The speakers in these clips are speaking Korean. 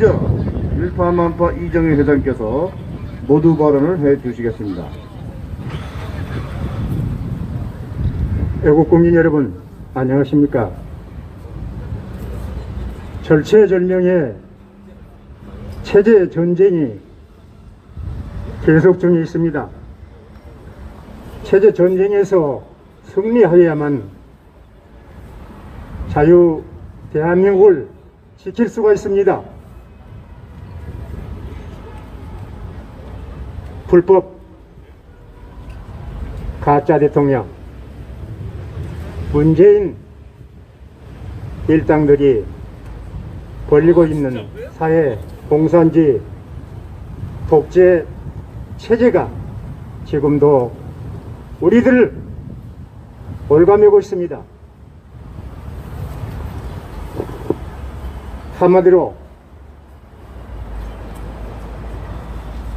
일파만파 이정희 회장께서 모두 발언을 해 주시겠습니다. 애국국민 여러분, 안녕하십니까? 절체절명의 체제 전쟁이 계속 중에 있습니다. 체제 전쟁에서 승리하여야만 자유 대한민국을 지킬 수가 있습니다. 불법 가짜 대통령 문재인 일당들이 벌리고 있는 사회 공산주의 독재 체제가 지금도 우리들을 올가매고 있습니다. 한마디로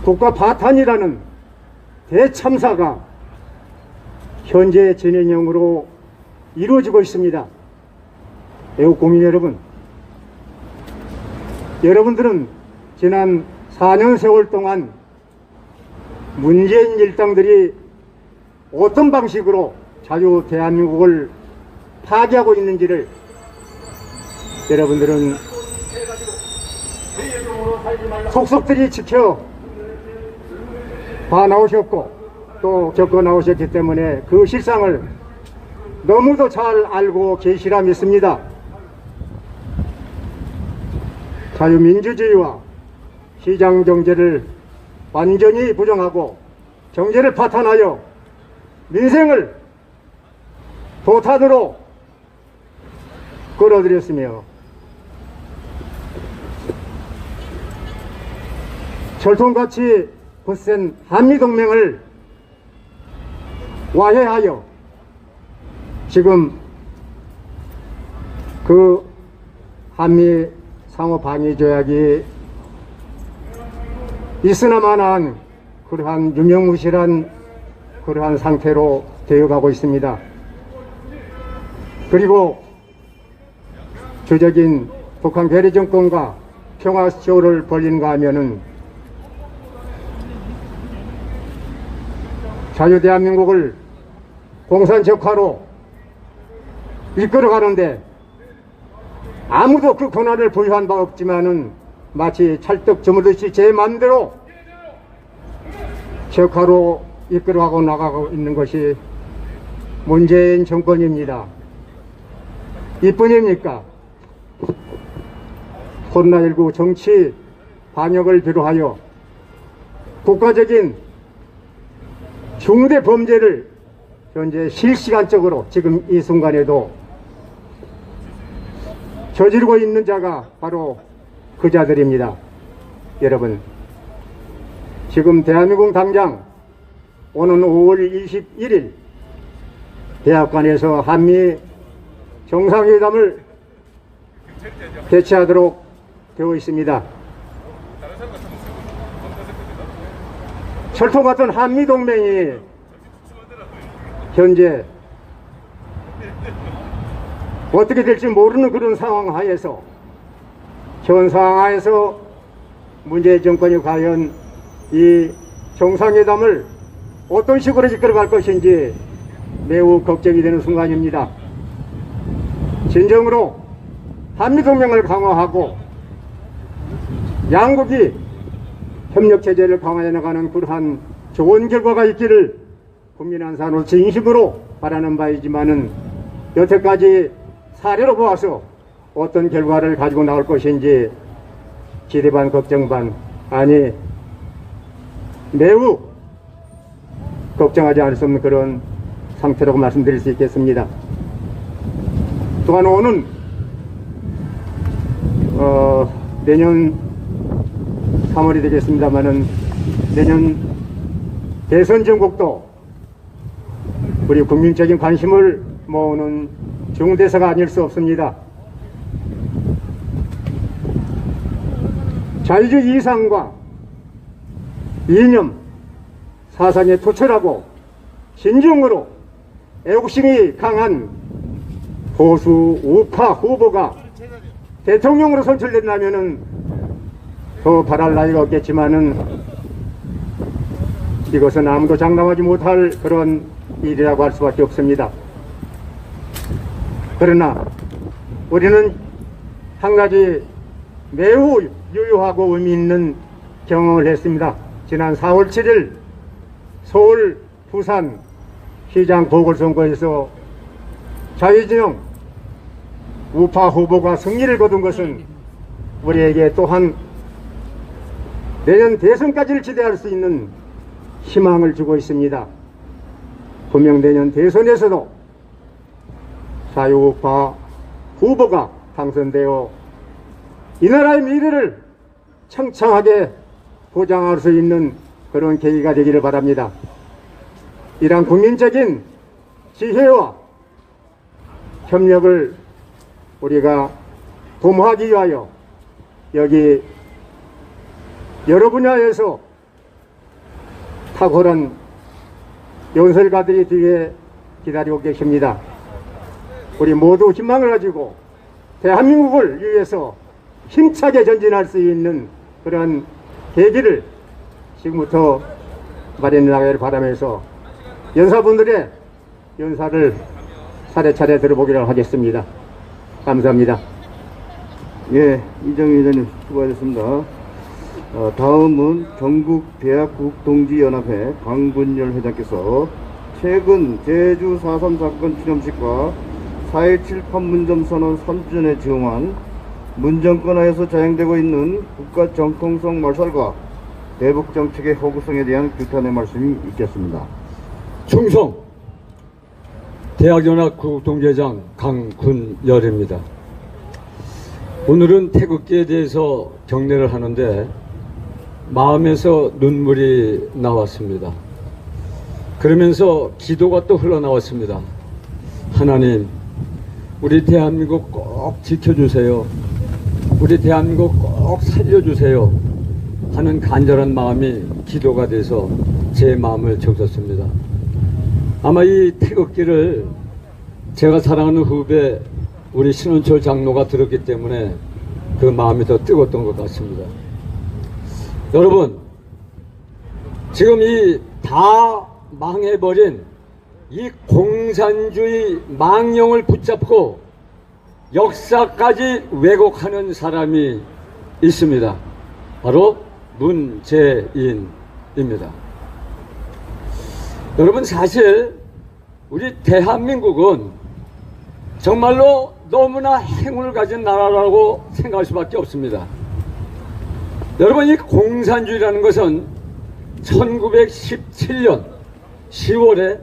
국가 파탄이라는 대참사가 현재 진행형으로 이루어지고 있습니다. 애국국민 여러분, 여러분들은 지난 4년 세월 동안 문재인 일당들이 어떤 방식으로 자유 대한민국을 파괴하고 있는지를 여러분들은 속속들이 지켜 봐 나오셨고 또 겪어 나오셨기 때문에 그 실상을 너무도 잘 알고 계시라 믿습니다. 자유민주주의와 시장경제를 완전히 부정하고 경제를 파탄하여 민생을 도탄으로 끌어들였으며 철통같이 거센 한미동맹을 와해하여 지금 그 한미 상호방위조약이 있으나마나한 그러한 유명무실한 그러한 상태로 되어가고 있습니다. 그리고 주적인 북한 괴뢰정권과 평화쇼를 벌이는가 하면은 자유대한민국을 공산적화로 이끌어가는데 아무도 그 권한을 부여한 바 없지만은 마치 찰떡 저물듯이 제 마음대로 적화로 이끌어가고 나가고 있는 것이 문재인 정권입니다. 이뿐입니까? 코로나19 정치 방역을 비롯하여 국가적인 중대 범죄를 현재 실시간적으로 지금 이 순간에도 저지르고 있는 자가 바로 그 자들입니다. 여러분, 지금 대한민국 당장 오는 5월 21일 대학관에서 한미 정상회담을 개최하도록 되어 있습니다. 철통 같은 한미동맹이 현재 어떻게 될지 모르는 그런 상황 하에서 현 상황 하에서 문재인 정권이 과연 이 정상회담을 어떤 식으로 이끌어갈 것인지 매우 걱정이 되는 순간입니다. 진정으로 한미동맹을 강화하고 양국이 협력체제를 강화해 나가는 그러한 좋은 결과가 있기를 국민 한산으로 진심으로 바라는 바이지만은 여태까지 사례로 보아서 어떤 결과를 가지고 나올 것인지 기대 반 걱정 반, 아니 매우 걱정하지 않을 수 없는 그런 상태라고 말씀드릴 수 있겠습니다. 또한 오는 내년 3월이 되겠습니다만은 내년 대선 전국도 우리 국민적인 관심을 모으는 중대사가 아닐 수 없습니다. 자유주의 이상과 이념, 사상에 투철하고 진정으로 애국심이 강한 보수 우파 후보가 대통령으로 선출된다면은 더 바랄 나위가 없겠지만은 이것은 아무도 장담하지 못할 그런 일이라고 할 수밖에 없습니다. 그러나 우리는 한 가지 매우 유효하고 의미 있는 경험을 했습니다. 지난 4월 7일 서울, 부산 시장 보궐선거에서 자유진영 우파 후보가 승리를 거둔 것은 우리에게 또한 내년 대선까지를 기대할 수 있는 희망을 주고 있습니다. 분명 내년 대선에서도 자유우파 후보가 당선되어 이 나라의 미래를 창창하게 보장할 수 있는 그런 계기가 되기를 바랍니다. 이러한 국민적인 지혜와 협력을 우리가 도모하기 위하여 여기 여러 분야에서 탁월한 연설가들이 뒤에 기다리고 계십니다. 우리 모두 희망을 가지고 대한민국을 위해서 힘차게 전진할 수 있는 그런 계기를 지금부터 마련해 나가기를 바라면서 연사분들의 연사를 차례차례 들어보기를 하겠습니다. 감사합니다. 예, 이정희 회장님 수고하셨습니다. 다음은 전국대학국동지연합회 강분열 회장께서 최근 제주 4.3 사건 추념식과 4.17 판문점 선언 3주년에 지음한 문정권 하에서 자행되고 있는 국가 정통성 말살과 대북 정책의 허구성에 대한 규탄의 말씀이 있겠습니다. 충성 대학연합 국동대장 강군열입니다. 오늘은 태극기에 대해서 경례를 하는데 마음에서 눈물이 나왔습니다. 그러면서 기도가 또 흘러나왔습니다. 하나님, 우리 대한민국 꼭 지켜주세요. 우리 대한민국 꼭 살려주세요 하는 간절한 마음이 기도가 돼서 제 마음을 적셨습니다. 아마 이 태극기를 제가 사랑하는 후배 우리 신원철 장로가 들었기 때문에 그 마음이 더 뜨거웠던 것 같습니다. 여러분, 지금 이 다 망해버린 이 공산주의 망령을 붙잡고 역사까지 왜곡하는 사람이 있습니다. 바로 문재인입니다. 여러분, 사실 우리 대한민국은 정말로 너무나 행운을 가진 나라라고 생각할 수밖에 없습니다. 여러분, 이 공산주의라는 것은 1917년 10월에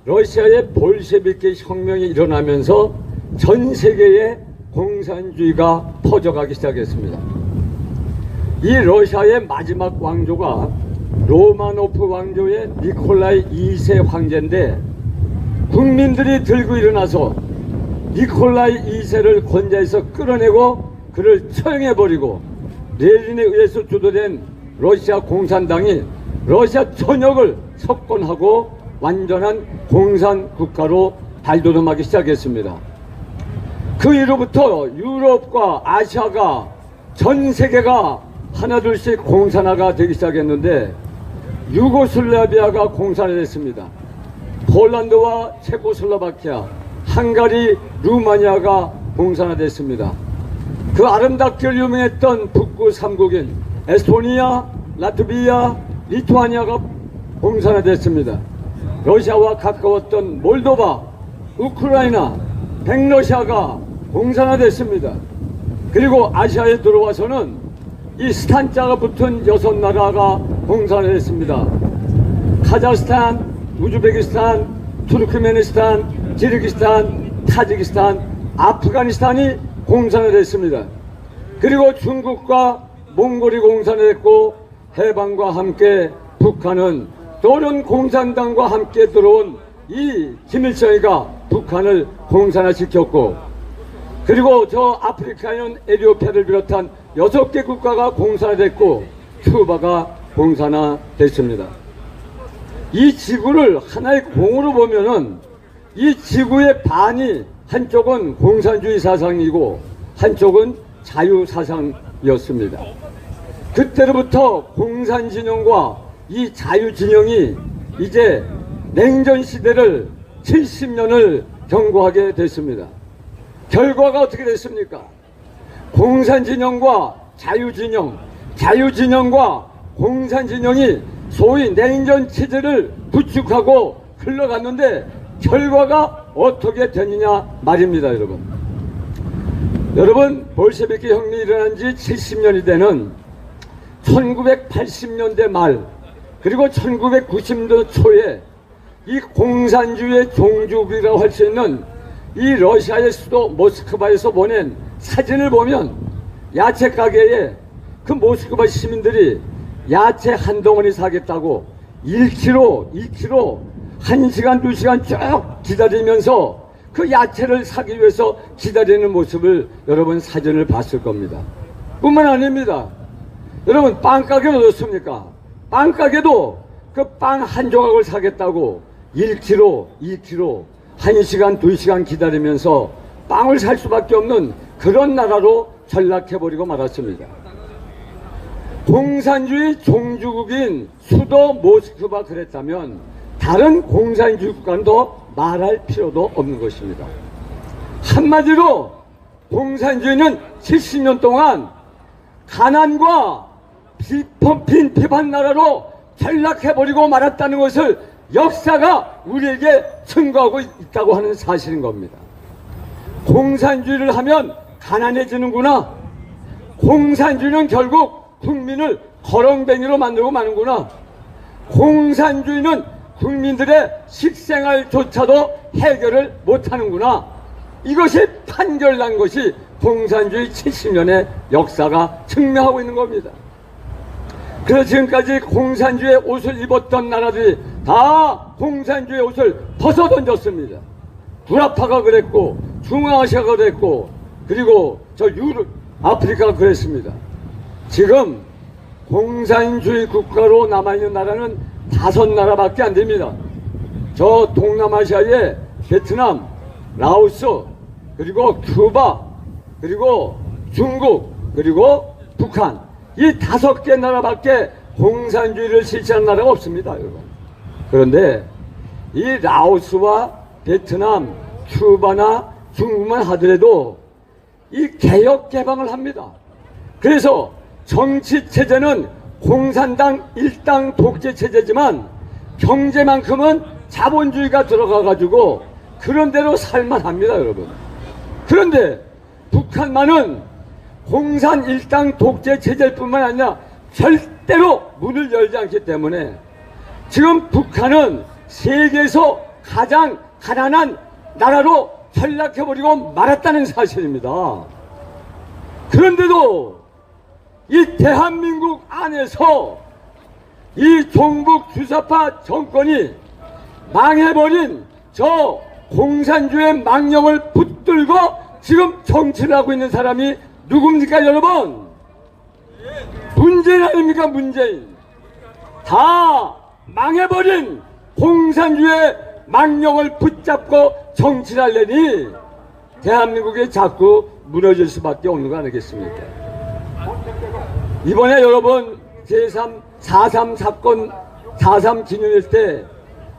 러시아의 볼셰비키 혁명이 일어나면서 전 세계에 공산주의가 퍼져가기 시작했습니다. 이 러시아의 마지막 왕조가 로마노프 왕조의 니콜라이 2세 황제인데 국민들이 들고 일어나서 니콜라이 2세를 권좌에서 끌어내고 그를 처형해버리고 레닌에 의해서 주도된 러시아 공산당이 러시아 전역을 석권하고 완전한 공산국가로 발돋움하기 시작했습니다. 그 이후로부터 유럽과 아시아가 전 세계가 하나둘씩 공산화가 되기 시작했는데 유고슬라비아가 공산화됐습니다. 폴란드와 체코슬로바키아, 헝가리, 루마니아가 공산화됐습니다. 그 아름답게 유명했던 북구 3국인 에스토니아, 라트비아, 리투아니아가 공산화됐습니다. 러시아와 가까웠던 몰도바, 우크라이나, 백러시아가 공산화됐습니다. 그리고 아시아에 들어와서는 이 스탄자가 붙은 6나라가 공산화됐습니다. 카자흐스탄, 우즈베키스탄, 투르크메니스탄, 지르기스탄, 타지키스탄, 아프가니스탄이 공산화됐습니다. 그리고 중국과 몽골이 공산화됐고 해방과 함께 북한은 도련 공산당과 함께 들어온 이 김일성이가 북한을 공산화시켰고 그리고 저 아프리카에는 에티오피아를 비롯한 6개 국가가 공산화됐고 큐바가 공산화됐습니다. 이 지구를 하나의 공으로 보면은 이 지구의 반이 한쪽은 공산주의 사상이고 한쪽은 자유 사상이었습니다. 그때로부터 공산진영과 이 자유진영이 이제 냉전 시대를 70년을 경고하게 됐습니다. 결과가 어떻게 됐습니까? 공산진영과 자유진영, 자유진영과 공산진영이 소위 냉전 체제를 구축하고 흘러갔는데 결과가 어떻게 되느냐 말입니다, 여러분. 여러분, 볼셰비키 혁명이 일어난 지 70년이 되는 1980년대 말 그리고 1990년대 초에 이 공산주의의 종주국이라고 할 수 있는 이 러시아의 수도 모스크바에서 보낸 사진을 보면 야채 가게에 그 모스크바 시민들이 야채 한 덩어리 사겠다고 1kg 1시간 2시간 쭉 기다리면서 그 야채를 사기 위해서 기다리는 모습을 여러분 사진을 봤을 겁니다. 뿐만 아닙니다. 여러분, 빵가게는 어떻습니까? 빵가게도 그 빵 한 조각을 사겠다고 1kg 2kg 1시간 2시간 기다리면서 빵을 살 수밖에 없는 그런 나라로 전락해버리고 말았습니다. 공산주의 종주국인 수도 모스크바 그랬다면 다른 공산주의 국가는 더 말할 필요도 없는 것입니다. 한마디로 공산주의는 70년 동안 가난과 빈핍한 나라로 전락해버리고 말았다는 것을 역사가 우리에게 증거하고 있다고 하는 사실인 겁니다. 공산주의를 하면 가난해지는구나. 공산주의는 결국 국민을 거렁뱅이로 만들고 마는구나. 공산주의는 국민들의 식생활조차도 해결을 못하는구나. 이것이 판결난 것이 공산주의 70년의 역사가 증명하고 있는 겁니다. 그래서 지금까지 공산주의 옷을 입었던 나라들이 다 공산주의 옷을 벗어던졌습니다. 구라파가 그랬고 중앙아시아가 그랬고 그리고 저 아프리카가 그랬습니다. 지금 공산주의 국가로 남아있는 나라는 5나라밖에 안 됩니다. 저 동남아시아의 베트남, 라오스, 그리고 큐바, 그리고 중국, 그리고 북한, 이 5개 나라밖에 공산주의를 실시한 나라가 없습니다, 여러분. 그런데 이 라오스와 베트남, 큐바나 중국만 하더라도 이 개혁 개방을 합니다. 그래서 정치 체제는 공산당 일당 독재 체제지만 경제만큼은 자본주의가 들어가 가지고 그런 대로 살만합니다, 여러분. 그런데 북한만은 공산 일당 독재 체제일 뿐만 아니라 절대로 문을 열지 않기 때문에 지금 북한은 세계에서 가장 가난한 나라로 전락해버리고 말았다는 사실입니다. 그런데도 이 대한민국 안에서 이 종북 주사파 정권이 망해버린 저 공산주의 망령을 붙들고 지금 정치를 하고 있는 사람이 누굽니까, 여러분? 문재인 아닙니까, 문재인? 다 망해버린 공산주의 망령을 붙잡고 정치를 하려니 대한민국이 자꾸 무너질 수밖에 없는 거 아니겠습니까? 이번에 여러분 제4.3 사건 4.3 기념일 때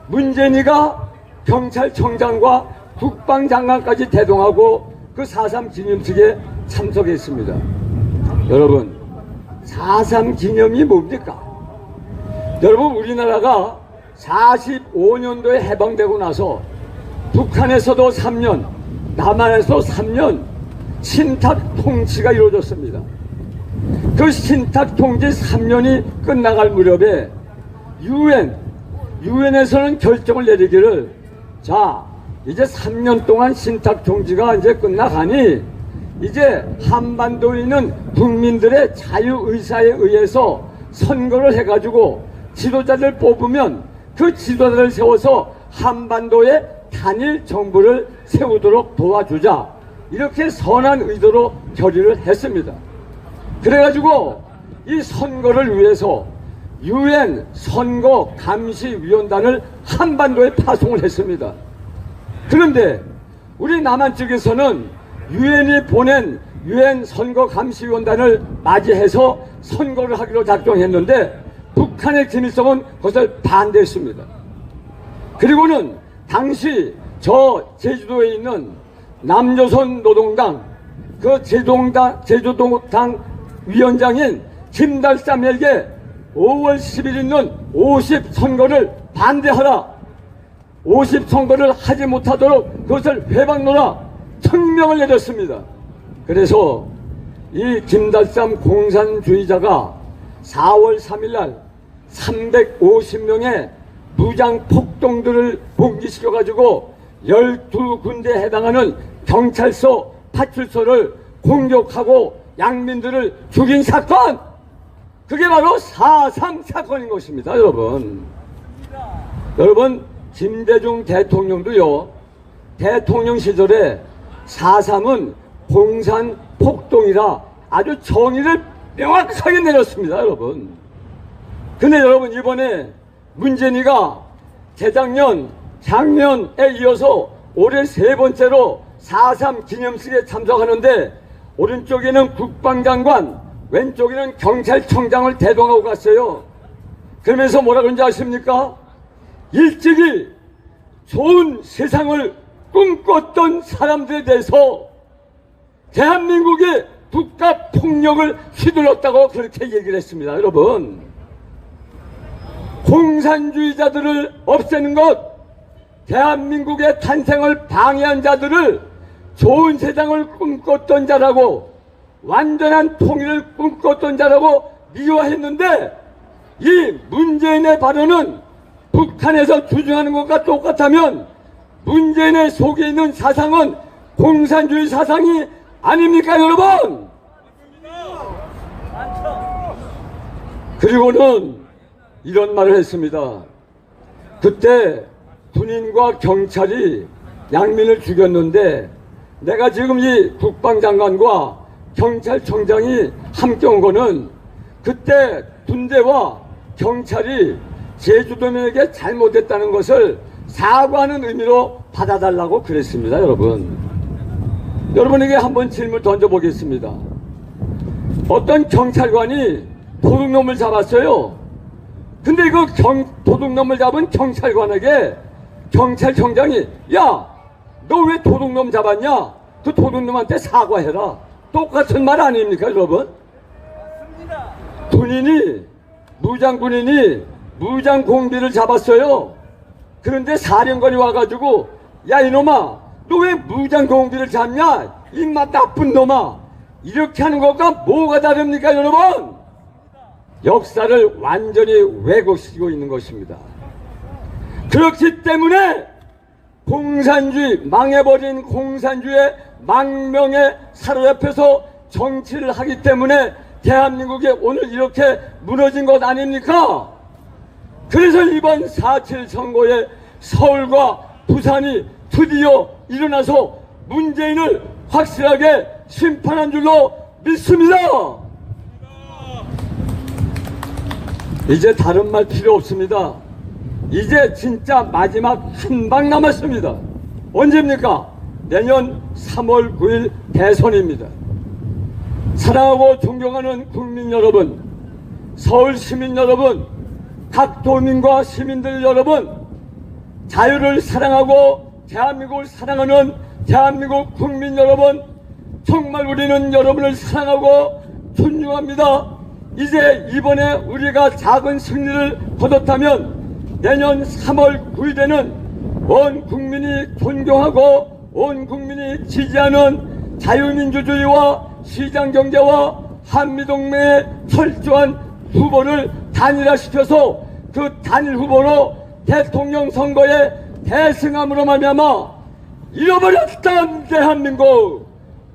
문재인이가 경찰청장과 국방장관까지 대동하고 그 4.3 기념식에 참석했습니다. 여러분, 4.3 기념이 뭡니까? 여러분, 우리나라가 45년도에 해방되고 나서 북한에서도 3년, 남한에서 3년 신탁 통치가 이루어졌습니다. 그 신탁 통치 3년이 끝나갈 무렵에 유엔에서는 결정을 내리기를, 자, 이제 3년 동안 신탁 통치가 이제 끝나가니 이제 한반도에 있는 국민들의 자유의사에 의해서 선거를 해가지고 지도자를 뽑으면 그 지도자를 세워서 한반도에 단일 정부를 세우도록 도와주자, 이렇게 선한 의도로 결의를 했습니다. 그래가지고 이 선거를 위해서 유엔 선거감시위원단을 한반도에 파송을 했습니다. 그런데 우리 남한 쪽에서는 유엔이 보낸 유엔 선거감시위원단을 맞이해서 선거를 하기로 작정했는데 북한의 김일성은 그것을 반대했습니다. 그리고는 당시 저 제주도에 있는 남조선 노동당 그 제주도당 위원장인 김달삼에게 5월 10일 있는 50선거를 반대하라, 50선거를 하지 못하도록 그것을 회방노라 청명을 내렸습니다. 그래서 이 김달삼 공산주의자가 4월 3일날 350명의 무장 폭동들을 봉기시켜가지고 12군데에 해당하는 경찰서, 파출소를 공격하고 양민들을 죽인 사건! 그게 바로 4.3 사건인 것입니다, 여러분. 여러분, 김대중 대통령도요, 대통령 시절에 4.3은 공산 폭동이라 아주 정의를 명확하게 내렸습니다, 여러분. 근데 여러분, 이번에 문재인이가 재작년, 작년에 이어서 올해 3번째로 4.3 기념식에 참석하는데 오른쪽에는 국방장관, 왼쪽에는 경찰청장을 대동하고 갔어요. 그러면서 뭐라 그런지 아십니까? 일찍이 좋은 세상을 꿈꿨던 사람들에 대해서 대한민국의 국가폭력을 휘둘렀다고 그렇게 얘기를 했습니다. 여러분, 공산주의자들을 없애는 것, 대한민국의 탄생을 방해한 자들을 좋은 세상을 꿈꿨던 자라고, 완전한 통일을 꿈꿨던 자라고 미화했는데, 이 문재인의 발언은 북한에서 주장하는 것과 똑같다면 문재인의 속에 있는 사상은 공산주의 사상이 아닙니까, 여러분? 그리고는 이런 말을 했습니다. 그때 군인과 경찰이 양민을 죽였는데 내가 지금 이 국방장관과 경찰청장이 함께 온 거는 그때 군대와 경찰이 제주도민에게 잘못했다는 것을 사과하는 의미로 받아달라고 그랬습니다, 여러분. 여러분에게 한번 질문 던져보겠습니다. 어떤 경찰관이 도둑놈을 잡았어요. 근데 그 도둑놈을 잡은 경찰관에게 경찰청장이 야, 너 왜 도둑놈 잡았냐? 그 도둑놈한테 사과해라. 똑같은 말 아닙니까, 여러분? 군인이, 무장군인이 무장공비를 잡았어요. 그런데 사령관이 와가지고 야, 이놈아, 너 왜 무장공비를 잡냐? 입맛 나쁜 놈아. 이렇게 하는 것과 뭐가 다릅니까, 여러분? 역사를 완전히 왜곡시키고 있는 것입니다. 그렇기 때문에 공산주의, 망해버린 공산주의의 망명에 사로잡혀서 정치를 하기 때문에 대한민국이 오늘 이렇게 무너진 것 아닙니까? 그래서 이번 4.7 선거에 서울과 부산이 드디어 일어나서 문재인을 확실하게 심판한 줄로 믿습니다. 이제 다른 말 필요 없습니다. 이제 진짜 마지막 한 방 남았습니다. 언제입니까? 내년 3월 9일 대선입니다. 사랑하고 존경하는 국민 여러분, 서울 시민 여러분, 각 도민과 시민들 여러분, 자유를 사랑하고 대한민국을 사랑하는 대한민국 국민 여러분, 정말 우리는 여러분을 사랑하고 존중합니다. 이제 이번에 우리가 작은 승리를 거뒀다면 내년 3월 9일에는 온 국민이 존경하고 온 국민이 지지하는 자유민주주의와 시장경제와 한미동맹의 철저한 후보를 단일화시켜서 그 단일 후보로 대통령 선거에 대승함으로 말미암아 잃어버렸던 대한민국,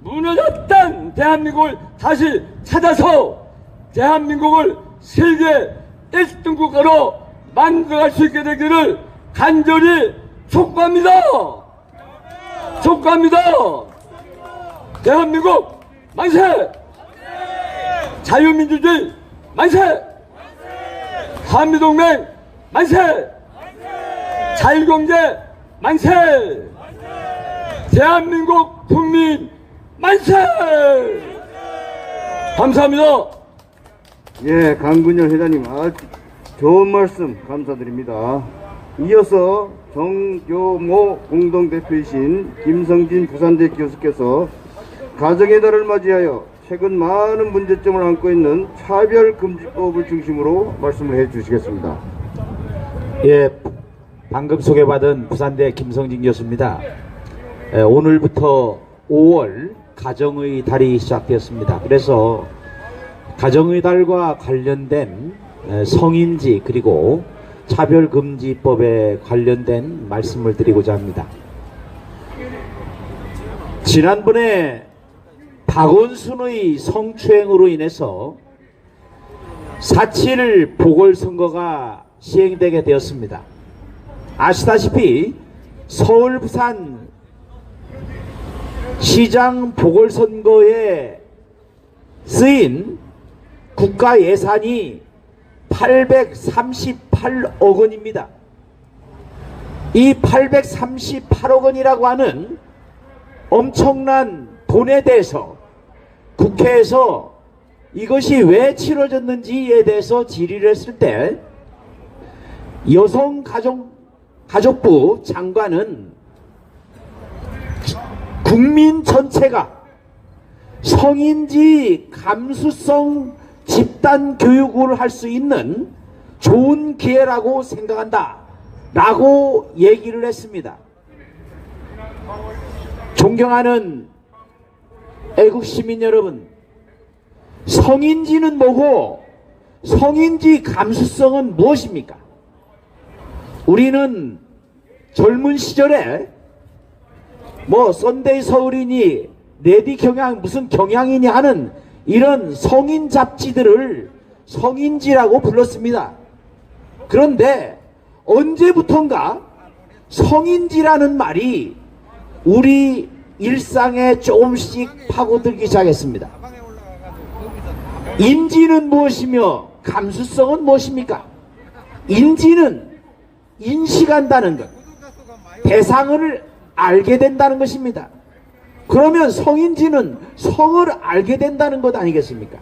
무너졌던 대한민국을 다시 찾아서 대한민국을 세계 1등 국가로 만들어갈 수 있게 되기를 간절히 촉구합니다. 촉구합니다. 대한민국 만세! 자유민주주의 만세! 한미동맹 만세! 자유경제 만세! 대한민국 국민 만세! 감사합니다. 예, 강근열 회장님 아주 좋은 말씀 감사드립니다. 이어서 정교모 공동대표이신 김성진 부산대 교수께서 가정의 달을 맞이하여 최근 많은 문제점을 안고 있는 차별금지법을 중심으로 말씀을 해 주시겠습니다. 예, 방금 소개받은 부산대 김성진 교수입니다. 오늘부터 5월 가정의 달이 시작되었습니다. 그래서 가정의 달과 관련된 성인지 그리고 차별금지법에 관련된 말씀을 드리고자 합니다. 지난번에 박원순의 성추행으로 인해서 4.7 보궐선거가 시행되게 되었습니다. 아시다시피 서울 부산 시장 보궐선거에 쓰인 국가 예산이 838억 원입니다. 이 838억 원이라고 하는 엄청난 돈에 대해서 국회에서 이것이 왜 치러졌는지에 대해서 질의를 했을 때 여성가족부 장관은 국민 전체가 성인지 감수성 집단 교육을 할 수 있는 좋은 기회라고 생각한다 라고 얘기를 했습니다. 존경하는 애국시민 여러분, 성인지는 뭐고 성인지 감수성은 무엇입니까? 우리는 젊은 시절에 뭐 썬데이 서울이니 레디 경향 무슨 경향이니 하는 이런 성인 잡지들을 성인지라고 불렀습니다. 그런데 언제부턴가 성인지라는 말이 우리 일상에 조금씩 파고들기 시작했습니다. 인지는 무엇이며 감수성은 무엇입니까? 인지는 인식한다는 것, 대상을 알게 된다는 것입니다. 그러면 성인지는 성을 알게 된다는 것 아니겠습니까?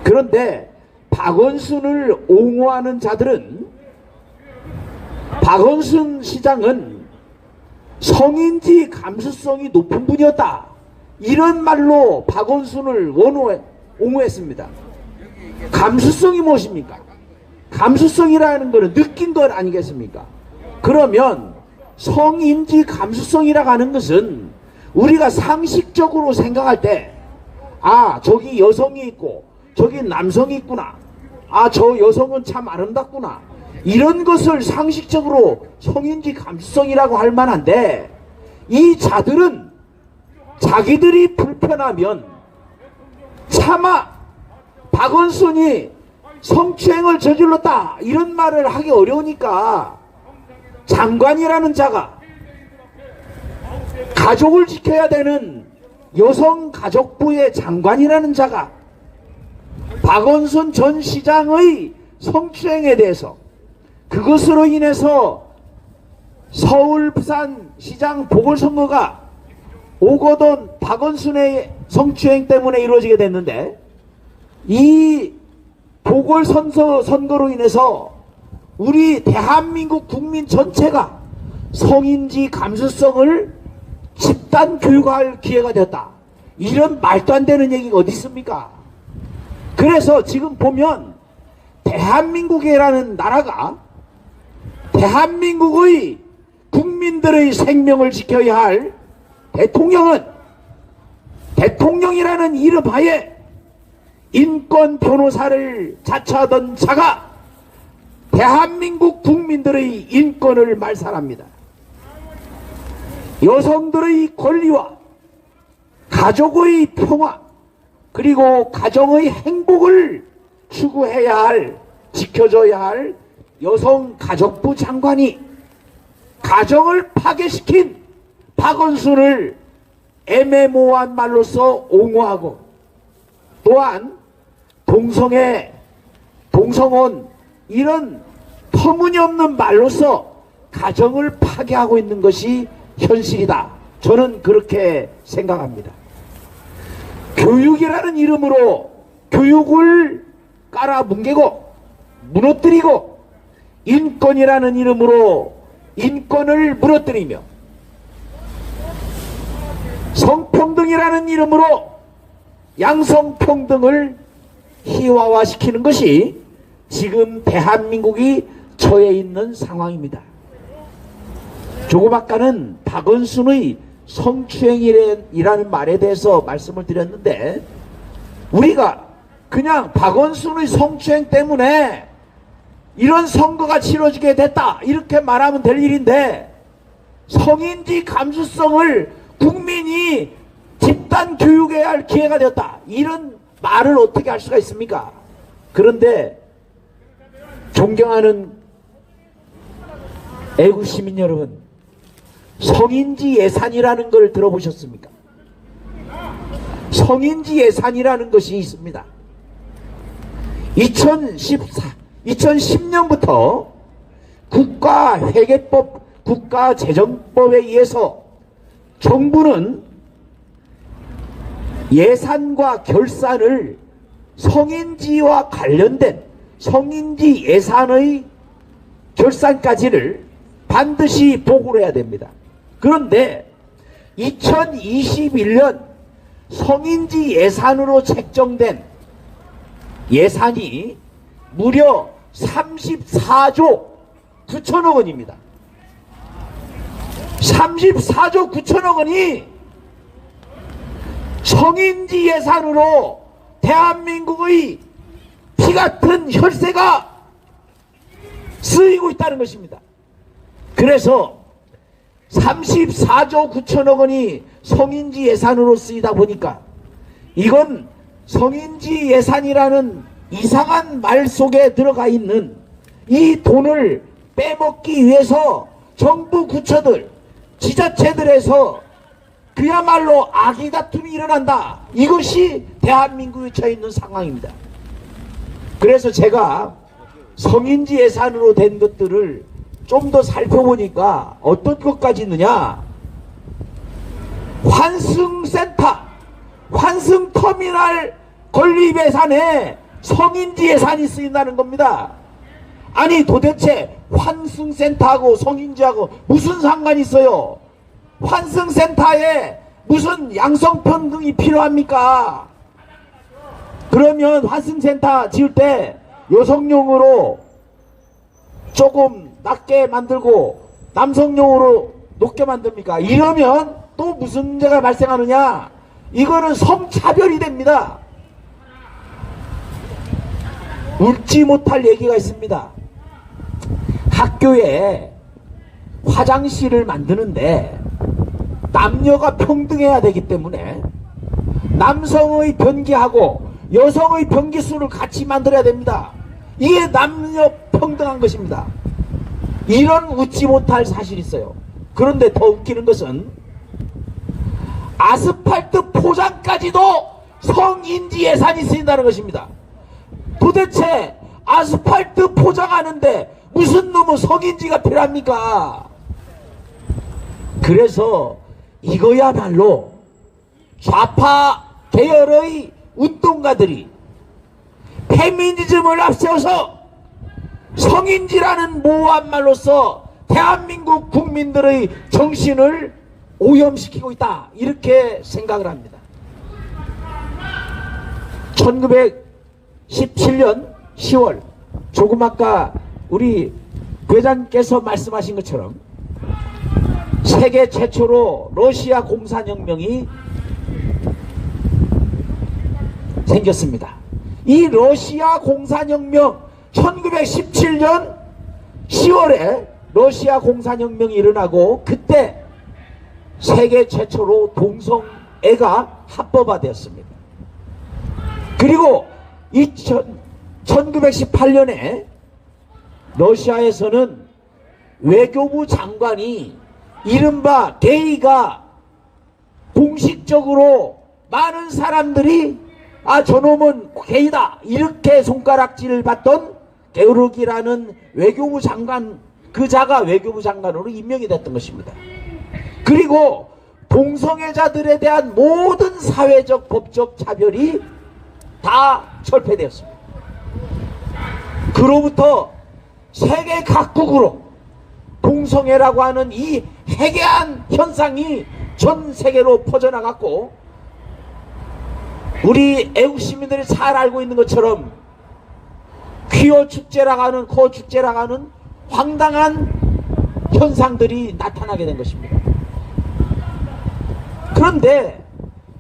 그런데 박원순을 옹호하는 자들은 박원순 시장은 성인지 감수성이 높은 분이었다, 이런 말로 박원순을 옹호했습니다. 감수성이 무엇입니까? 감수성이라는 것은 느낀 것 아니겠습니까? 그러면 성인지 감수성이라고 하는 것은 우리가 상식적으로 생각할 때, 아, 저기 여성이 있고 저기 남성이 있구나, 아, 저 여성은 참 아름답구나, 이런 것을 상식적으로 성인지 감수성이라고 할 만한데, 이 자들은 자기들이 불편하면 차마 박원순이 성추행을 저질렀다 이런 말을 하기 어려우니까 장관이라는 자가, 가족을 지켜야 되는 여성가족부의 장관이라는 자가 박원순 전 시장의 성추행에 대해서, 그것으로 인해서 서울 부산 시장 보궐선거가 오거돈 박원순의 성추행 때문에 이루어지게 됐는데, 이 보궐선거로 인해서 우리 대한민국 국민 전체가 성인지 감수성을 집단 교육할 기회가 되었다, 이런 말도 안 되는 얘기가 어디 있습니까? 그래서 지금 보면 대한민국이라는 나라가 대한민국의 국민들의 생명을 지켜야 할 대통령이라는 이름 하에 인권 변호사를 자처하던 자가 대한민국 국민들의 인권을 말살합니다. 여성들의 권리와 가족의 평화 그리고 가정의 행복을 추구해야 할, 지켜줘야 할 여성가족부 장관이 가정을 파괴시킨 박원순을 애매모호한 말로서 옹호하고, 또한 동성혼 이런 터무니없는 말로서 가정을 파괴하고 있는 것이 현실이다, 저는 그렇게 생각합니다. 교육이라는 이름으로 교육을 깔아뭉개고 무너뜨리고, 인권이라는 이름으로 인권을 무너뜨리며, 성평등이라는 이름으로 양성평등을 희화화시키는 것이 지금 대한민국이 처해 있는 상황입니다. 조금 아까는 박원순의 성추행이라는 말에 대해서 말씀을 드렸는데, 우리가 그냥 박원순의 성추행 때문에 이런 선거가 치러지게 됐다 이렇게 말하면 될 일인데, 성인지 감수성을 국민이 집단 교육해야 할 기회가 되었다 이런 말을 어떻게 할 수가 있습니까? 그런데 존경하는 애국 시민 여러분, 성인지 예산이라는 걸 들어보셨습니까? 성인지 예산이라는 것이 있습니다. 2010년부터 국가회계법, 국가재정법에 의해서 정부는 예산과 결산을 성인지와 관련된 성인지 예산의 결산까지를 반드시 보고를 해야 됩니다. 그런데 2021년 성인지 예산으로 책정된 예산이 무려 34조 9천억 원입니다. 34조 9천억 원이 성인지 예산으로 대한민국의 피같은 혈세가 쓰이고 있다는 것입니다. 그래서 34조 9천억 원이 성인지 예산으로 쓰이다 보니까 이건 성인지 예산이라는 이상한 말 속에 들어가 있는 이 돈을 빼먹기 위해서 정부 부처들, 지자체들에서 그야말로 악의 다툼이 일어난다. 이것이 대한민국에 처해 있는 상황입니다. 그래서 제가 성인지 예산으로 된 것들을 좀 더 살펴보니까 어떤 것까지 있느냐, 환승센터, 환승터미널 건립 예산에 성인지 예산이 쓰인다는 겁니다. 아니 도대체 환승센터하고 성인지하고 무슨 상관이 있어요? 환승센터에 무슨 양성평등이 필요합니까? 그러면 환승센터 지을 때 여성용으로 조금 낮게 만들고 남성용으로 높게 만듭니까? 이러면 또 무슨 문제가 발생하느냐? 이거는 성차별이 됩니다. 웃지 못할 얘기가 있습니다. 학교에 화장실을 만드는데 남녀가 평등해야 되기 때문에 남성의 변기하고 여성의 변기수를 같이 만들어야 됩니다. 이게 남녀 평등한 것입니다. 이런 웃지 못할 사실이 있어요. 그런데 더 웃기는 것은 아스팔트 포장까지도 성인지 예산이 쓰인다는 것입니다. 도대체 아스팔트 포장하는데 무슨 놈의 성인지가 필요합니까? 그래서 이거야말로 좌파 계열의 운동가들이 페미니즘을 앞세워서 성인지라는 모호한 말로서 대한민국 국민들의 정신을 오염시키고 있다, 이렇게 생각을 합니다. 1917년 10월 조금 아까 우리 회장께서 말씀하신 것처럼 세계 최초로 러시아 공산혁명이 생겼습니다. 이 러시아 공산혁명 1917년 10월에 러시아 공산혁명이 일어나고 그때 세계 최초로 동성애가 합법화되었습니다. 그리고 1918년에 러시아에서는 외교부 장관이 이른바 게이가 공식적으로 많은 사람들이 저놈은 게이다 이렇게 손가락질을 받던 게오르기라는 외교부 장관, 그 자가 외교부 장관으로 임명이 됐던 것입니다. 그리고 동성애자들에 대한 모든 사회적 법적 차별이 다 철폐되었습니다. 그로부터 세계 각국으로 동성애라고 하는 이 해괴한 현상이 전 세계로 퍼져나갔고, 우리 애국 시민들이 잘 알고 있는 것처럼 퀴어 축제라고 하는, 코어 축제라고 하는 황당한 현상들이 나타나게 된 것입니다. 그런데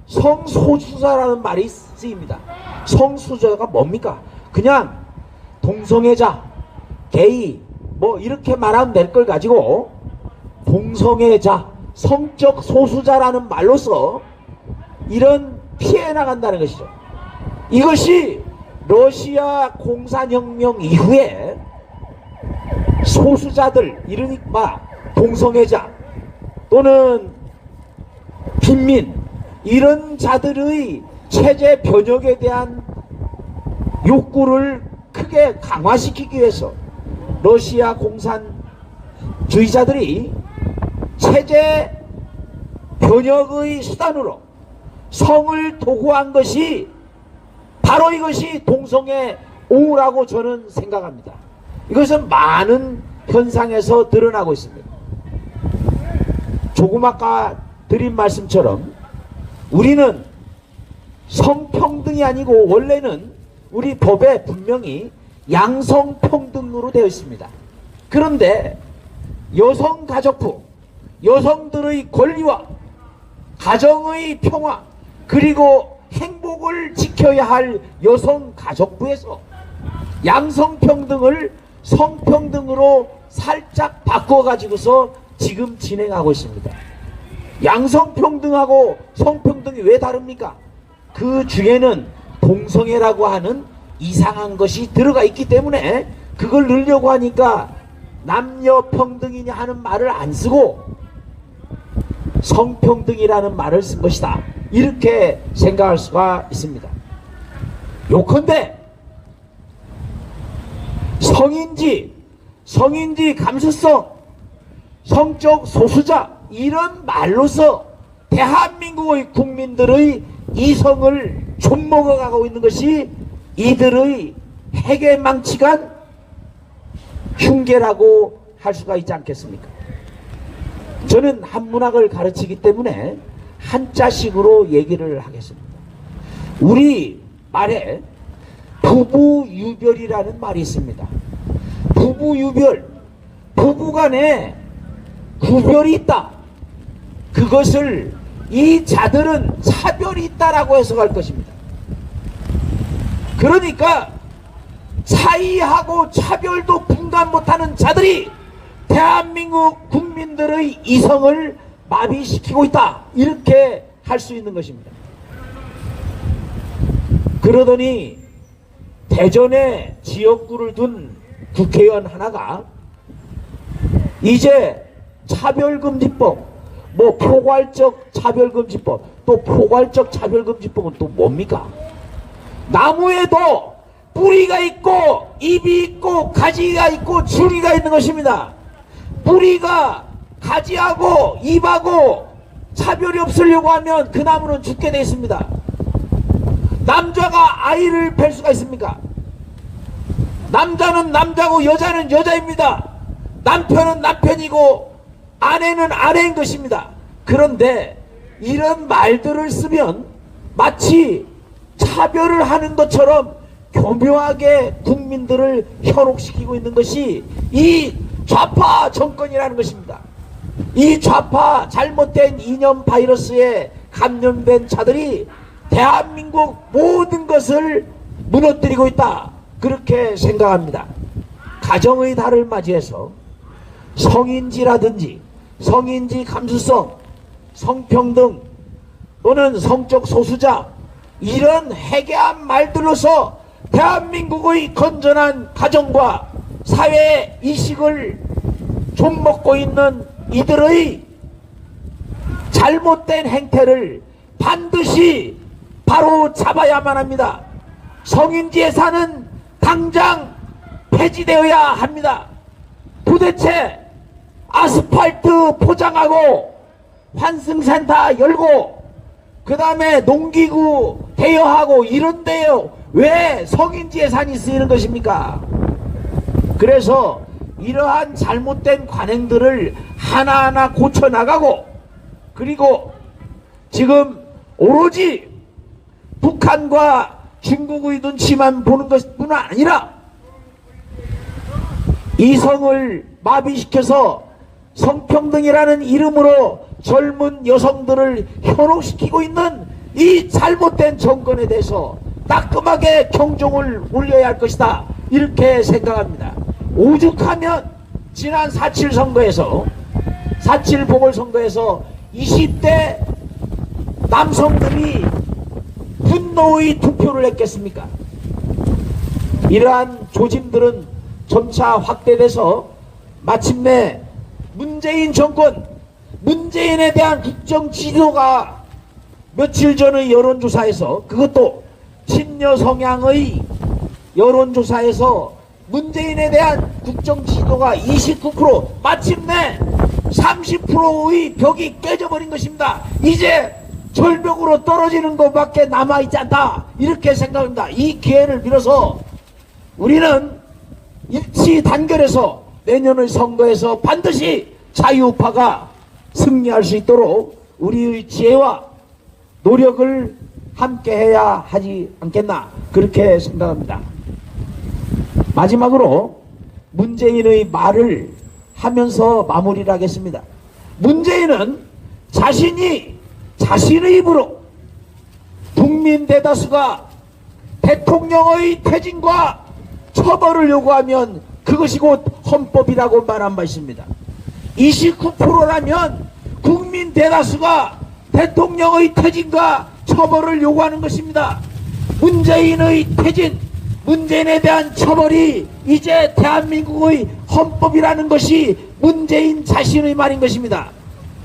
성소수자라는 말이 쓰입니다. 성소수자가 뭡니까? 그냥 동성애자, 게이 뭐 이렇게 말하면 될 걸 가지고 동성애자, 성적 소수자라는 말로서 이런 피해 나간다는 것이죠. 이것이 러시아 공산혁명 이후에 소수자들, 이러니까 동성애자 또는 빈민, 이런 자들의 체제 변혁에 대한 욕구를 크게 강화시키기 위해서 러시아 공산주의자들이 체제 변혁의 수단으로 성을 도구한 것이 바로 이것이 동성애 오후라고 저는 생각합니다. 이것은 많은 현상에서 드러나고 있습니다. 조금 아까 드린 말씀처럼 우리는 성평등이 아니고 원래는 우리 법에 분명히 양성평등으로 되어 있습니다. 그런데 여성가족부, 여성들의 권리와 가정의 평화 그리고 행복을 지켜야 할 여성가족부에서 양성평등을 성평등으로 살짝 바꿔가지고서 지금 진행하고 있습니다. 양성평등하고 성평등이 왜 다릅니까? 그 중에는 동성애라고 하는 이상한 것이 들어가 있기 때문에 그걸 넣으려고 하니까 남녀평등이냐 하는 말을 안 쓰고 성평등이라는 말을 쓴 것이다, 이렇게 생각할 수가 있습니다. 요컨대 성인지 감수성, 성적 소수자, 이런 말로서 대한민국의 국민들의 이성을 좀먹어가고 있는 것이 이들의 해괴망측한 흉계라고 할 수가 있지 않겠습니까? 저는 한문학을 가르치기 때문에 한자식으로 얘기를 하겠습니다. 우리 말에 부부유별이라는 말이 있습니다. 부부유별, 부부간에 구별이 있다. 그것을 이 자들은 차별이 있다라고 해석할 것입니다. 그러니까 차이하고 차별도 분간 못하는 자들이 대한민국 국민들의 이성을 마비시키고 있다, 이렇게 할 수 있는 것입니다. 그러더니 대전에 지역구를 둔 국회의원 하나가 이제 차별금지법, 뭐 포괄적 차별금지법, 또 포괄적 차별금지법은 또 뭡니까? 나무에도 뿌리가 있고 잎이 있고 가지가 있고 줄기가 있는 것입니다. 뿌리가 가지하고 잎하고 차별이 없으려고 하면 그 나무는 죽게 되어 있습니다. 남자가 아이를 뵐 수가 있습니까? 남자는 남자고 여자는 여자입니다. 남편은 남편이고 아내는 아내인 것입니다. 그런데 이런 말들을 쓰면 마치 차별을 하는 것처럼 교묘하게 국민들을 현혹시키고 있는 것이 이 좌파 정권이라는 것입니다. 이 좌파 잘못된 이념 바이러스에 감염된 자들이 대한민국 모든 것을 무너뜨리고 있다, 그렇게 생각합니다. 가정의 달을 맞이해서 성인지라든지 성인지 감수성, 성평등 또는 성적 소수자, 이런 해괴한 말들로서 대한민국의 건전한 가정과 사회 이식을 좀먹고 있는 이들의 잘못된 행태를 반드시 바로 잡아야만 합니다. 성인지 예산은 당장 폐지되어야 합니다. 도대체 아스팔트 포장하고 환승센터 열고 그 다음에 농기구 대여하고 이런데요 왜 성인지 예산이 쓰이는 것입니까? 그래서 이러한 잘못된 관행들을 하나하나 고쳐나가고, 그리고 지금 오로지 북한과 중국의 눈치만 보는 것뿐 아니라 이성을 마비시켜서 성평등이라는 이름으로 젊은 여성들을 현혹시키고 있는 이 잘못된 정권에 대해서 따끔하게 경종을 울려야 할 것이다, 이렇게 생각합니다. 오죽하면 지난 4.7 선거에서 4.7 보궐선거에서 20대 남성들이 분노의 투표를 했겠습니까? 이러한 조짐들은 점차 확대돼서 마침내 문재인 정권, 문재인에 대한 국정 지도가 며칠 전의 여론조사에서, 그것도 친여 성향의 여론조사에서 문재인에 대한 국정 지도가 29%, 마침내 30%의 벽이 깨져버린 것입니다. 이제 절벽으로 떨어지는 것밖에 남아있지 않다, 이렇게 생각합니다. 이 기회를 빌어서 우리는 일치 단결해서 내년의 선거에서 반드시 자유우파가 승리할 수 있도록 우리의 지혜와 노력을 함께해야 하지 않겠나, 그렇게 생각합니다. 마지막으로 문재인의 말을 하면서 마무리를 하겠습니다. 문재인은 자신이 자신의 입으로 국민 대다수가 대통령의 퇴진과 처벌을 요구하면 그것이 곧 헌법이라고 말한 바 있습니다. 29%라면 국민 대다수가 대통령의 퇴진과 처벌을 요구하는 것입니다. 문재인의 퇴진, 문재인에 대한 처벌이 이제 대한민국의 헌법이라는 것이 문재인 자신의 말인 것입니다.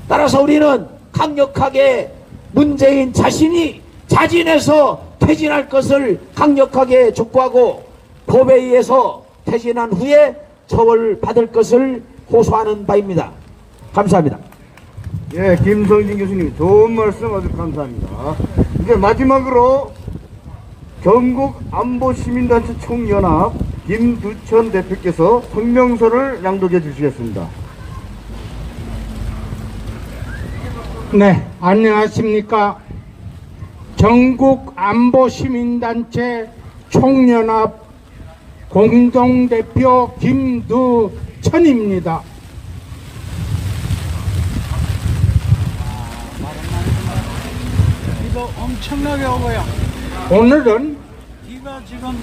따라서 우리는 강력하게 문재인 자신이 자진해서 퇴진할 것을 강력하게 촉구하고, 법에 의해서 퇴진한 후에 처벌을 받을 것을 호소하는 바입니다. 감사합니다. 예, 김성진 교수님 좋은 말씀 아주 감사합니다. 이제 마지막으로 전국 안보시민단체 총연합 김두천 대표께서 성명서를 낭독해 주시겠습니다. 네, 안녕하십니까. 전국 안보시민단체 총연합 공동대표 김두천입니다. 이거 엄청나게 오고요. 오늘은 이거 지금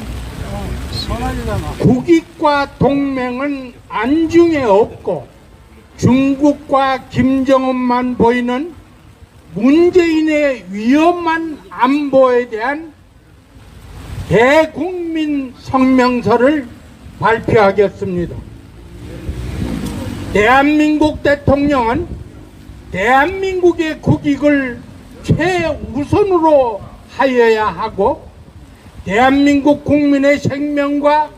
소나기잖아. 국익과 동맹은 안중에 없고 중국과 김정은만 보이는 문재인의 위험한 안보에 대한 대국민 성명서를 발표하겠습니다. 대한민국 대통령은 대한민국의 국익을 최우선으로 하여야 하고 대한민국 국민의 생명과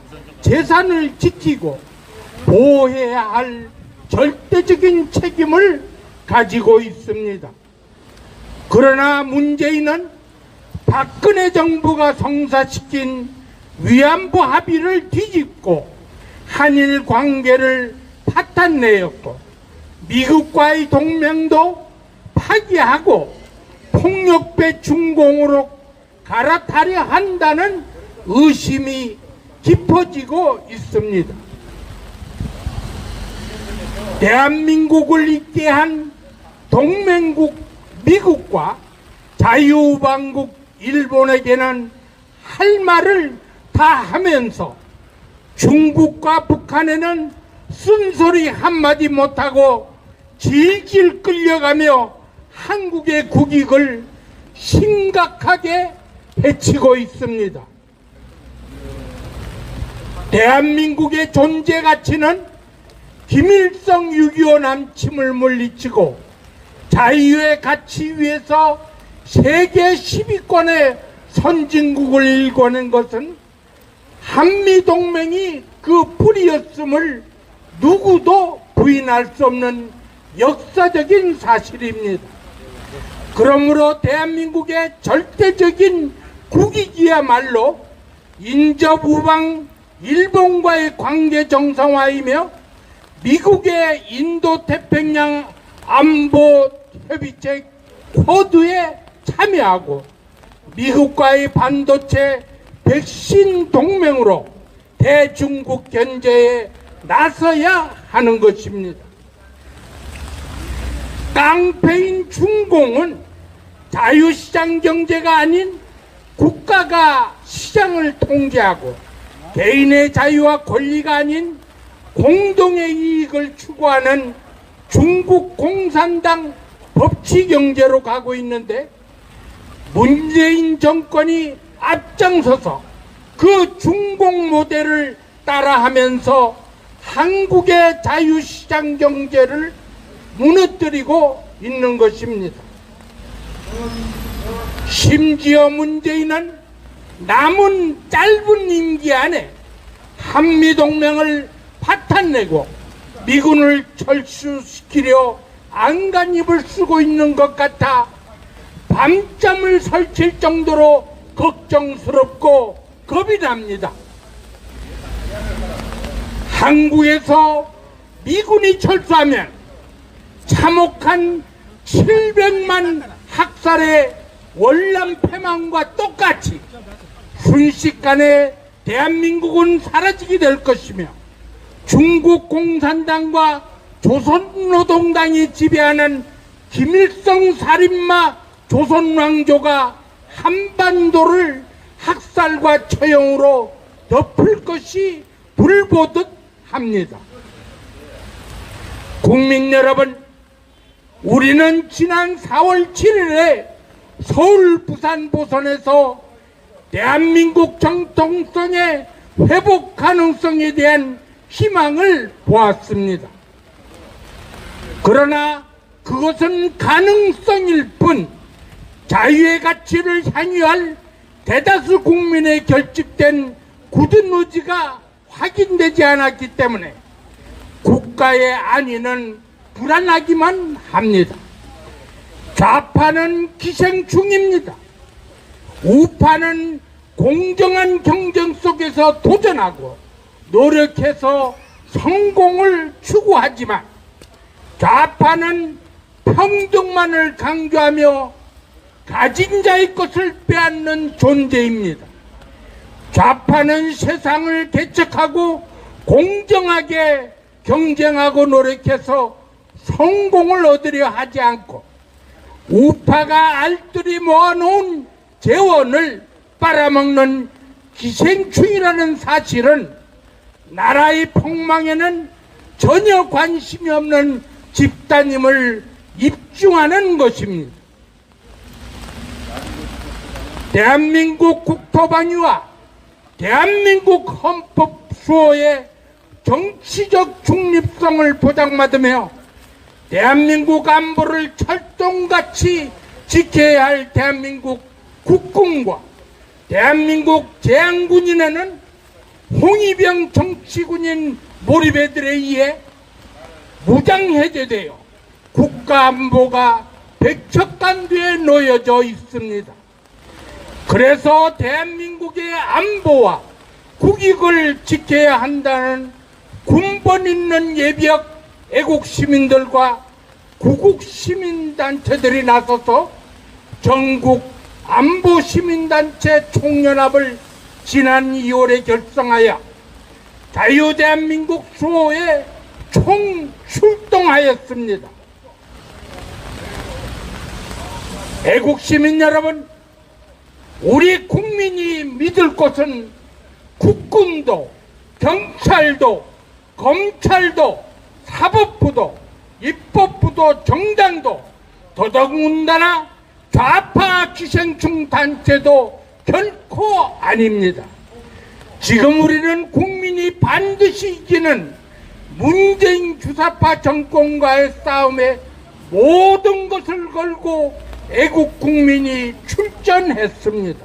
재산을 지키고 보호해야 할 절대적인 책임을 가지고 있습니다. 그러나 문재인은 박근혜 정부가 성사시킨 위안부 합의를 뒤집고 한일 관계를 파탄내었고 미국과의 동맹도 파기하고 폭력배 중공으로 갈아타려 한다는 의심이 깊어지고 있습니다. 대한민국을 있게 한 동맹국 미국과 자유우방국 일본에게는 할 말을 다 하면서 중국과 북한에는 쓴소리 한마디 못하고 질질 끌려가며 한국의 국익을 심각하게 해치고 있습니다. 대한민국의 존재 가치는 김일성 6.25 남침을 물리치고 자유의 가치 위에서 세계 10위권의 선진국을 일궈낸 것은 한미동맹이 그 뿌리였음을 누구도 부인할 수 없는 역사적인 사실입니다. 그러므로 대한민국의 절대적인 국익이야말로 인접우방 일본과의 관계 정상화이며 미국의 인도태평양 안보협의체 쿼드에 참여하고 미국과의 반도체 백신 동맹으로 대중국 견제에 나서야 하는 것입니다. 깡패인 중공은 자유시장 경제가 아닌 국가가 시장을 통제하고 개인의 자유와 권리가 아닌 공동의 이익을 추구하는 중국 공산당 법치경제로 가고 있는데 문재인 정권이 앞장서서 그 중공 모델을 따라하면서 한국의 자유시장 경제를 무너뜨리고 있는 것입니다. 심지어 문재인은 남은 짧은 임기 안에 한미동맹을 파탄내고 미군을 철수시키려 안간힘을 쓰고 있는 것 같아 밤잠을 설칠 정도로 걱정스럽고 겁이 납니다. 한국에서 미군이 철수하면 참혹한 700만 학살의 월남 패망과 똑같이 순식간에 대한민국은 사라지게 될 것이며 중국 공산당과 조선노동당이 지배하는 김일성 살인마 조선왕조가 한반도를 학살과 처형으로 덮을 것이 불보듯 합니다. 국민 여러분, 우리는 지난 4월 7일에 서울 부산 보선에서 대한민국 정통성의 회복 가능성에 대한 희망을 보았습니다. 그러나 그것은 가능성일 뿐 자유의 가치를 향유할 대다수 국민의 결집된 굳은 의지가 확인되지 않았기 때문에 국가의 안위는 불안하기만 합니다. 좌파는 기생충입니다. 우파는 공정한 경쟁 속에서 도전하고 노력해서 성공을 추구하지만 좌파는 평등만을 강조하며 가진 자의 것을 빼앗는 존재입니다. 좌파는 세상을 개척하고 공정하게 경쟁하고 노력해서 성공을 얻으려 하지 않고 우파가 알뜰히 모아놓은 재원을 빨아먹는 기생충이라는 사실은 나라의 폭망에는 전혀 관심이 없는 집단임을 입증하는 것입니다. 대한민국 국토방위와 대한민국 헌법 수호의 정치적 중립성을 보장받으며 대한민국 안보를 철동같이 지켜야 할 대한민국 국군과 대한민국 제한군인에는 홍위병 정치군인 몰입애들에 의해 무장해제되어 국가안보가 백척간뒤에 놓여져 있습니다. 그래서 대한민국의 안보와 국익을 지켜야 한다는 군번 있는 예비역 애국시민들과 구국시민단체들이 나서서 전국 안보시민단체 총연합을 지난 2월에 결성하여 자유대한민국 수호에 총출동하였습니다. 애국시민 여러분, 우리 국민이 믿을 것은 국군도 경찰도 검찰도 사법부도 입법부도 정당도 더더군다나 좌파 기생충 단체도 결코 아닙니다. 지금 우리는 국민이 반드시 이기는 문재인 주사파 정권과의 싸움에 모든 것을 걸고 애국 국민이 출전했습니다.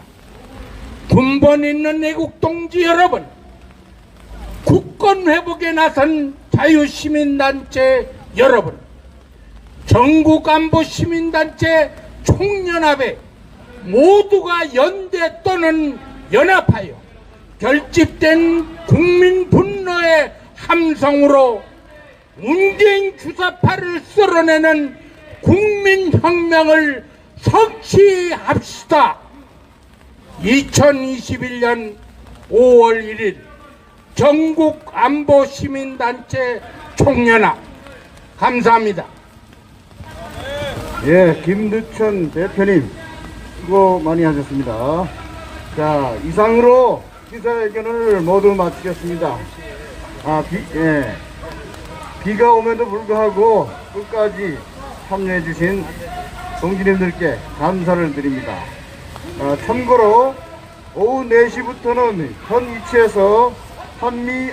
군번 있는 애국 동지 여러분, 국권 회복에 나선 자유시민단체 여러분, 전국안보시민단체 총연합에 모두가 연대 또는 연합하여 결집된 국민 분노의 함성으로 문재인 주사파를 쓸어내는 국민혁명을 성취합시다. 2021년 5월 1일 전국안보시민단체 총연합. 감사합니다. 예, 김두천 대표님 수고 많이 하셨습니다. 자, 이상으로 기자회견을 모두 마치겠습니다. 비가 오면도 불구하고 끝까지 참여해주신 동지님들께 감사를 드립니다. 참고로 오후 4시부터는 현 위치에서 한미